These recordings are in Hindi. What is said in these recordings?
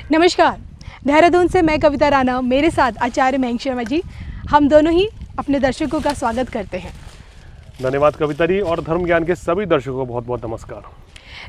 नमस्कार, देहरादून से मैं कविता राणा, मेरे साथ आचार्य मयंक शर्मा जी। हम दोनों ही अपने दर्शकों का स्वागत करते हैं। धन्यवाद कविता जी, और धर्म ज्ञान के सभी दर्शकों को बहुत बहुत नमस्कार।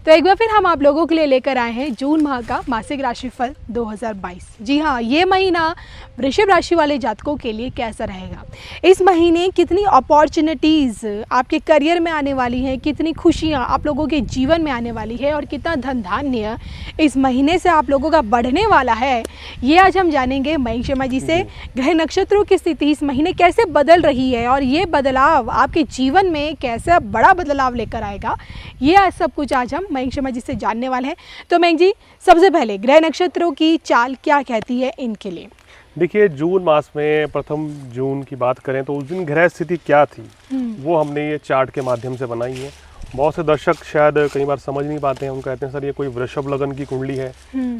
तो एक बार फिर हम आप लोगों के लिए लेकर आए हैं जून माह का मासिक राशिफल 2022। जी हाँ, ये महीना वृषभ राशि वाले जातकों के लिए कैसा रहेगा, इस महीने कितनी अपॉर्चुनिटीज़ आपके करियर में आने वाली हैं, कितनी खुशियाँ आप लोगों के जीवन में आने वाली है और कितना धन धान्य इस महीने से आप लोगों का बढ़ने वाला है, ये आज हम जानेंगे मयंक शर्मा जी से। ग्रह नक्षत्रों की स्थिति इस महीने कैसे बदल रही है और ये बदलाव आपके जीवन में कैसा बड़ा बदलाव लेकर आएगा, ये आज सब कुछ आज हम मयंक शर्मा जी से जानने वाले हैं। तो मयंक जी, सबसे पहले ग्रह नक्षत्रों की चाल क्या कहती है इनके लिए? देखिए, जून मास में प्रथम जून की बात करें तो उस दिन ग्रह स्थिति क्या थी वो हमने ये चार्ट के माध्यम से बनाई है। बहुत से दर्शक शायद कई बार समझ नहीं पाते हैं, हम कहते हैं सर ये कोई वृषभ लगन की कुंडली है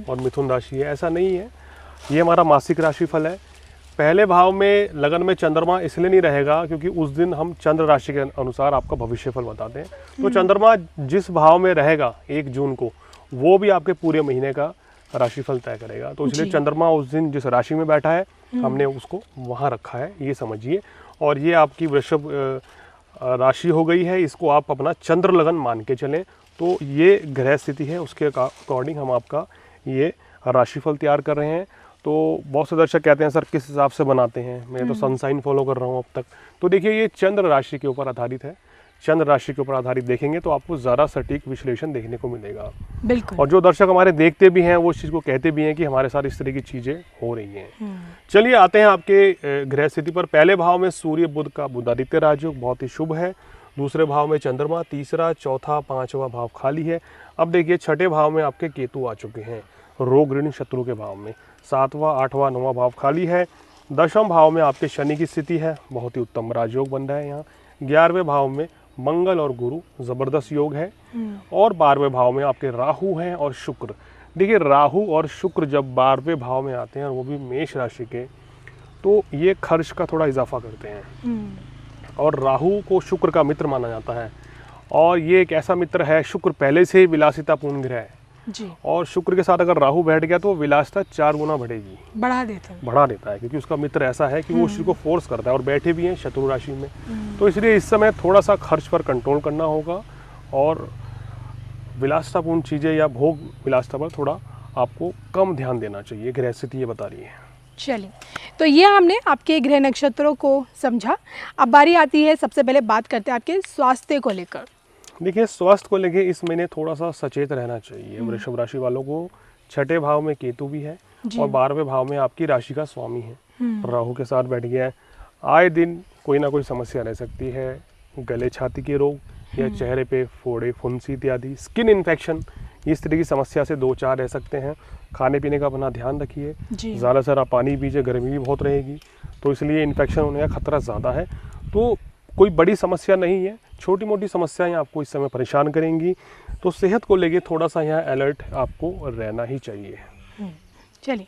और मिथुन राशि है। ऐसा नहीं है, ये हमारा मासिक राशिफल है। पहले भाव में लगन में चंद्रमा इसलिए नहीं रहेगा क्योंकि उस दिन हम चंद्र राशि के अनुसार आपका भविष्यफल बताते हैं। तो चंद्रमा जिस भाव में रहेगा 1 जून को, वो भी आपके पूरे महीने का राशिफल तय करेगा। तो इसलिए चंद्रमा उस दिन जिस राशि में बैठा है हमने उसको वहाँ रखा है, ये समझिए। और ये आपकी वृषभ राशि हो गई है, इसको आप अपना चंद्र लगन मान के चलें। तो ये ग्रह स्थिति है, उसके अकॉर्डिंग हम आपका ये राशिफल तैयार कर रहे हैं। तो बहुत से दर्शक कहते हैं सर किस हिसाब से बनाते हैं, मैं तो सनसाइन फॉलो कर रहा हूँ अब तक। तो देखिए, ये चंद्र राशि के ऊपर आधारित है। चंद्र राशि के ऊपर आधारित देखेंगे तो आपको ज़्यादा सटीक विश्लेषण देखने को मिलेगा। बिल्कुल। और जो दर्शक हमारे देखते भी हैं वो इस चीज़ को कहते भी हैं कि हमारे साथ इस तरह की चीज़ें हो रही हैं। चलिए आते हैं आपके ग्रह स्थिति पर। पहले भाव में सूर्य बुध का बुधादित्य राजयोग बहुत ही शुभ है। दूसरे भाव में चंद्रमा, तीसरा, चौथा, 5वां भाव खाली है। अब देखिए, छठे भाव में आपके केतु आ चुके हैं, रोग ऋण शत्रु के भाव में। 7वां, 8वां, 9वां भाव खाली है। दशम भाव में आपके शनि की स्थिति है, बहुत ही उत्तम राजयोग बन रहा है यहाँ। 11वें भाव में मंगल और गुरु जबरदस्त योग है। और 12वें भाव में आपके राहु हैं और शुक्र। देखिए, राहु और शुक्र जब 12वें भाव में आते हैं और वो भी मेष राशि के, तो ये खर्च का थोड़ा इजाफा करते हैं। और राहु को शुक्र का मित्र माना जाता है, और ये एक ऐसा मित्र है, शुक्र पहले से ही विलासितापूर्ण ग्रह है जी। और शुक्र के साथ अगर राहु बैठ गया तो विलासिता 4 गुना बढ़ेगी, बढ़ा देता है क्योंकि उसका मित्र ऐसा है कि वो उसी को फोर्स करता है। और बैठे भी हैं शत्रु राशि में, तो इसलिए इस समय थोड़ा सा खर्च पर कंट्रोल करना होगा और विलासितापूर्ण चीज़ें या भोग विलासिता पर थोड़ा आपको कम ध्यान देना चाहिए। ग्रह स्थिति ये बता रही है। चलिए, तो ये हमने आपके ग्रह नक्षत्रों को समझा। अब बारी आती है, सबसे पहले बात करते हैं आपके स्वास्थ्य को लेकर। देखिए, स्वास्थ्य को लेके इस महीने थोड़ा सा सचेत रहना चाहिए वृषभ राशि वालों को। छठे भाव में केतु भी है और 12वें भाव में आपकी राशि का स्वामी है, राहु के साथ बैठ गया है। आए दिन कोई ना कोई समस्या रह सकती है, गले छाती के रोग या चेहरे पे फोड़े, फुंसी इत्यादि, स्किन इन्फेक्शन, इस तरह की समस्या से 2-4 रह सकते हैं। खाने पीने का अपना ध्यान रखिए, ज़्यादा से ज़्यादा पानी पीजिए, गर्मी भी बहुत रहेगी तो इसलिए इन्फेक्शन होने का खतरा ज़्यादा है। तो कोई बड़ी समस्या नहीं है, छोटी मोटी समस्याएं आपको इस समय परेशान करेंगी। तो सेहत को लेके थोड़ा सा यहाँ अलर्ट आपको रहना ही चाहिए। चलिए,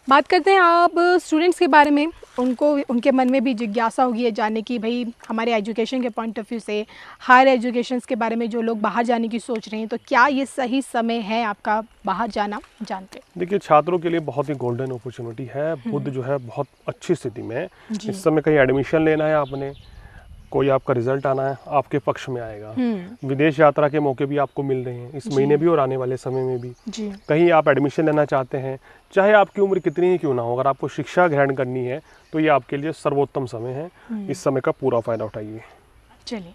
बात करते हैं आप स्टूडेंट्स के बारे में। उनके मन में भी जिज्ञासा होगी है जानने की, भाई हमारे एजुकेशन के पॉइंट ऑफ व्यू से, हायर एजुकेशन के बारे में जो लोग बाहर जाने की सोच रहे हैं, तो क्या ये सही समय है आपका बाहर जाना जानते? देखिए, छात्रों के लिए बहुत ही गोल्डन अपॉर्चुनिटी है। बुध जो है बहुत अच्छी स्थिति में है। इस समय कहीं एडमिशन लेना है आपने, कोई आपका रिजल्ट आना है, आपके पक्ष में आएगा। विदेश यात्रा के मौके भी आपको मिल रहे हैं इस महीने भी और आने वाले समय में भी। कहीं आप एडमिशन लेना चाहते हैं, चाहे आपकी उम्र कितनी ही क्यों ना हो, अगर आपको शिक्षा ग्रहण करनी है तो ये आपके लिए सर्वोत्तम समय है। इस समय का पूरा फायदा उठाइए। चलिए,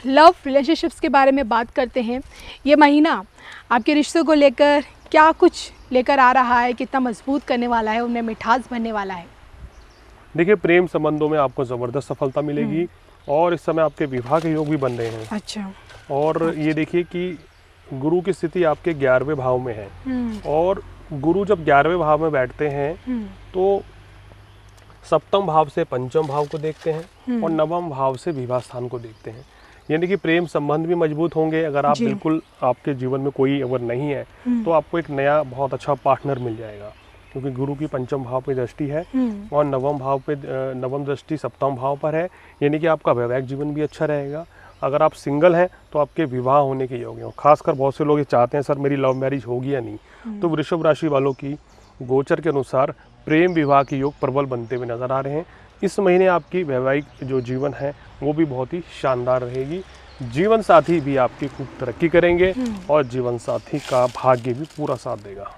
लव रिलेशनशिप्स के बारे में बात करते हैं। ये महीना आपके रिश्तों को लेकर क्या कुछ लेकर आ रहा है, कितना मजबूत करने वाला है, उनमें मिठास भरने वाला है? देखिए, प्रेम संबंधों में आपको ज़बरदस्त सफलता मिलेगी और इस समय आपके विवाह के योग भी बन रहे हैं। अच्छा। और ये देखिए कि गुरु की स्थिति आपके 11वें भाव में है और गुरु जब 11वें भाव में बैठते हैं तो सप्तम भाव से पंचम भाव को देखते हैं और नवम भाव से विवाह स्थान को देखते हैं। यानी कि प्रेम संबंध भी मजबूत होंगे। अगर आप बिल्कुल आपके जीवन में कोई अगर नहीं है तो आपको एक नया बहुत अच्छा पार्टनर मिल जाएगा, क्योंकि गुरु की पंचम भाव पे दृष्टि है और नवम दृष्टि सप्तम भाव पर है। यानी कि आपका वैवाहिक जीवन भी अच्छा रहेगा, अगर आप सिंगल हैं तो आपके विवाह होने के योग हैं। खासकर बहुत से लोग ये चाहते हैं सर मेरी लव मैरिज होगी या नहीं, तो वृषभ राशि वालों की गोचर के अनुसार प्रेम विवाह के योग प्रबल बनते हुए नजर आ रहे हैं। इस महीने आपकी वैवाहिक जो जीवन है वो भी बहुत ही शानदार रहेगी। जीवन साथी भी आपकी खूब तरक्की करेंगे और जीवन साथी का भाग्य भी पूरा साथ देगा।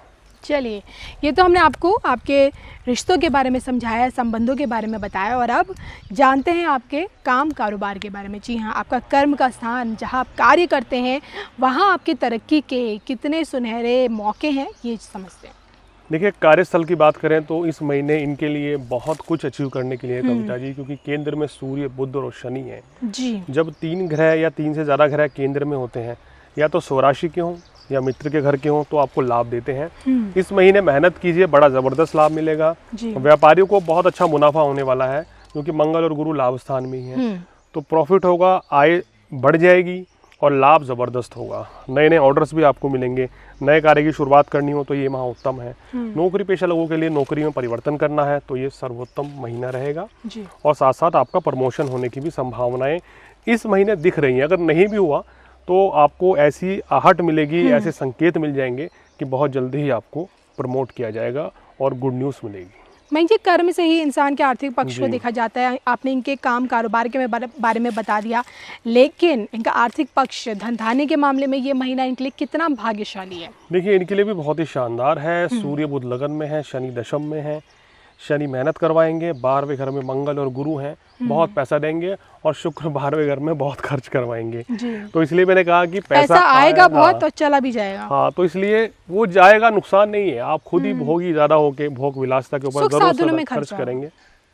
चलिए, ये तो हमने आपको आपके रिश्तों के बारे में समझाया, संबंधों के बारे में बताया, और अब जानते हैं आपके काम कारोबार के बारे में। जी हाँ, आपका कर्म का स्थान जहाँ आप कार्य करते हैं वहाँ आपकी तरक्की के कितने सुनहरे मौके हैं ये समझते हैं। देखिए, कार्यस्थल की बात करें तो इस महीने इनके लिए बहुत कुछ अचीव करने के लिए कविता जी, क्योंकि केंद्र में सूर्य, बुध और शनि है जी। जब 3 ग्रह या 3 से ज़्यादा ग्रह केंद्र में होते हैं, या तो स्वराशि के हों या मित्र के घर के हों, तो आपको लाभ देते हैं। इस महीने मेहनत कीजिए, बड़ा ज़बरदस्त लाभ मिलेगा। व्यापारियों को बहुत अच्छा मुनाफा होने वाला है, क्योंकि मंगल और गुरु लाभ स्थान में ही है, तो प्रॉफिट होगा, आय बढ़ जाएगी और लाभ ज़बरदस्त होगा। नए नए ऑर्डर्स भी आपको मिलेंगे। नए कार्य की शुरुआत करनी हो तो ये माह उत्तम है। नौकरी पेशा लोगों के लिए नौकरी में परिवर्तन करना है तो ये सर्वोत्तम महीना रहेगा जी। और साथ साथ आपका प्रमोशन होने की भी संभावनाएं इस महीने दिख रही हैं। अगर नहीं भी हुआ तो आपको ऐसी आहट मिलेगी, ऐसे संकेत मिल जाएंगे कि बहुत जल्दी ही आपको प्रमोट किया जाएगा और गुड न्यूज़ मिलेगी। मैं जी, कर्म से ही इंसान के आर्थिक पक्ष को जी। देखा जाता है। आपने इनके काम कारोबार के बारे में बता दिया, लेकिन इनका आर्थिक पक्ष धन धान्य के मामले में ये महीना इनके लिए कितना भाग्यशाली है? देखिए, इनके लिए भी बहुत ही शानदार है। सूर्य बुध लगन में है, शनि दशम में है। शनि मेहनत करवाएंगे, 12वें घर में मंगल और गुरु हैं, बहुत पैसा देंगे, और शुक्र 12वें घर में बहुत खर्च करवाएंगे। तो इसलिए मैंने कहा कि पैसा आएगा बहुत और चला भी जाएगा। हाँ, तो इसलिए वो जाएगा, नुकसान नहीं है। आप खुद ही भोगी ज़्यादा होके भोग विलासता के ऊपर जरूर खर्च करेंगे,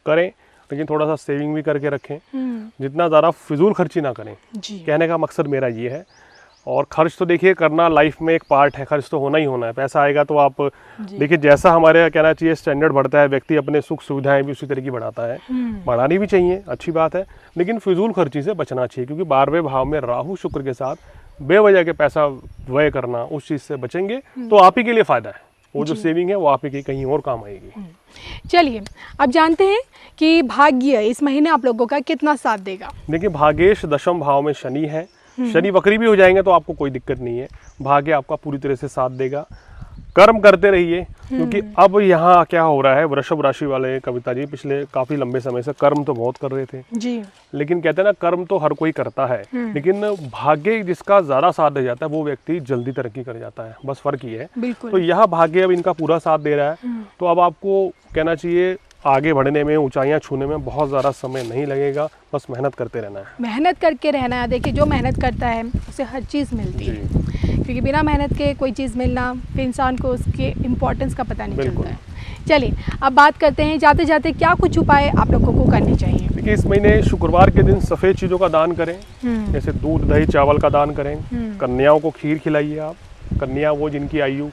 करें, लेकिन थोड़ा सा सेविंग भी करके रखें। जितना ज़्यादा फिजूल खर्ची ना करें, कहने का मकसद मेरा ये है। और खर्च तो देखिए करना लाइफ में एक पार्ट है, खर्च तो होना ही होना है। पैसा आएगा तो आप देखिए, जैसा हमारे कहना चाहिए स्टैंडर्ड बढ़ता है, व्यक्ति अपने सुख सुविधाएं भी उसी तरह की बढ़ाता है। बढ़ानी भी चाहिए, अच्छी बात है, लेकिन फिजूल खर्ची से बचना चाहिए, क्योंकि 12वें भाव में राहु शुक्र के साथ बेवजह के पैसा व्यय करना, उस चीज़ से बचेंगे तो आप ही के लिए फ़ायदा है। वो जो सेविंग है वो आप ही की कहीं और काम आएगी। चलिए, अब जानते हैं कि भाग्य इस महीने आप लोगों का कितना साथ देगा। देखिए, भाग्येश दशम भाव में शनि है। शनि वक्री भी हो जाएंगे तो आपको कोई दिक्कत नहीं है, भाग्य आपका पूरी तरह से साथ देगा। कर्म करते रहिए, क्योंकि अब यहाँ क्या हो रहा है, वृषभ राशि वाले कविता जी पिछले काफी लंबे समय से कर्म तो बहुत कर रहे थे जी, लेकिन कहते हैं ना, कर्म तो हर कोई करता है, लेकिन भाग्य जिसका ज्यादा साथ दे जाता है वो व्यक्ति जल्दी तरक्की कर जाता है, बस फर्क ये है। तो यह भाग्य अब इनका पूरा साथ दे रहा है, तो अब आपको कहना चाहिए आगे बढ़ने में, ऊंचाइयां छूने में बहुत ज़्यादा समय नहीं लगेगा, बस मेहनत करते रहना है। मेहनत करके रहना है। देखिए, जो मेहनत करता है उसे हर चीज़ मिलती है, क्योंकि बिना मेहनत के कोई चीज़ मिलना, फिर इंसान को उसके इम्पोर्टेंस का पता नहीं चलता है। चलिए, अब बात करते हैं जाते जाते क्या कुछ उपाय आप लोगों को करने चाहिए। देखिए, इस महीने शुक्रवार के दिन सफ़ेद चीज़ों का दान करें, जैसे दूध, दही, चावल का दान करें। कन्याओं को खीर खिलाइए आप। कन्या वो जिनकी आयु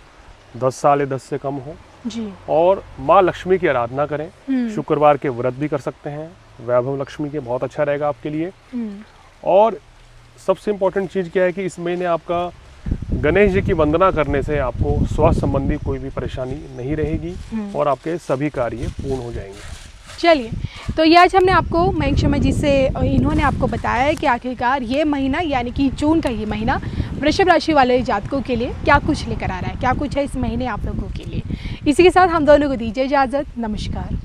10 साल या 10 से कम हो जी। और माँ लक्ष्मी की आराधना करें। शुक्रवार के व्रत भी कर सकते हैं, वैभव लक्ष्मी के, बहुत अच्छा रहेगा आपके लिए। और सबसे इम्पोर्टेंट चीज़ क्या है कि इस महीने आपका गणेश जी की वंदना करने से आपको स्वास्थ्य संबंधी कोई भी परेशानी नहीं रहेगी और आपके सभी कार्य पूर्ण हो जाएंगे। चलिए, तो ये आज हमने आपको मयंक शर्मा जी से, इन्होंने आपको बताया है कि आखिरकार ये महीना यानी कि जून का ये महीना वृषभ राशि वाले जातकों के लिए क्या कुछ लेकर आ रहा है, क्या कुछ है इस महीने आप लोगों के लिए। इसी के साथ हम दोनों को दीजिए इजाज़त। नमस्कार।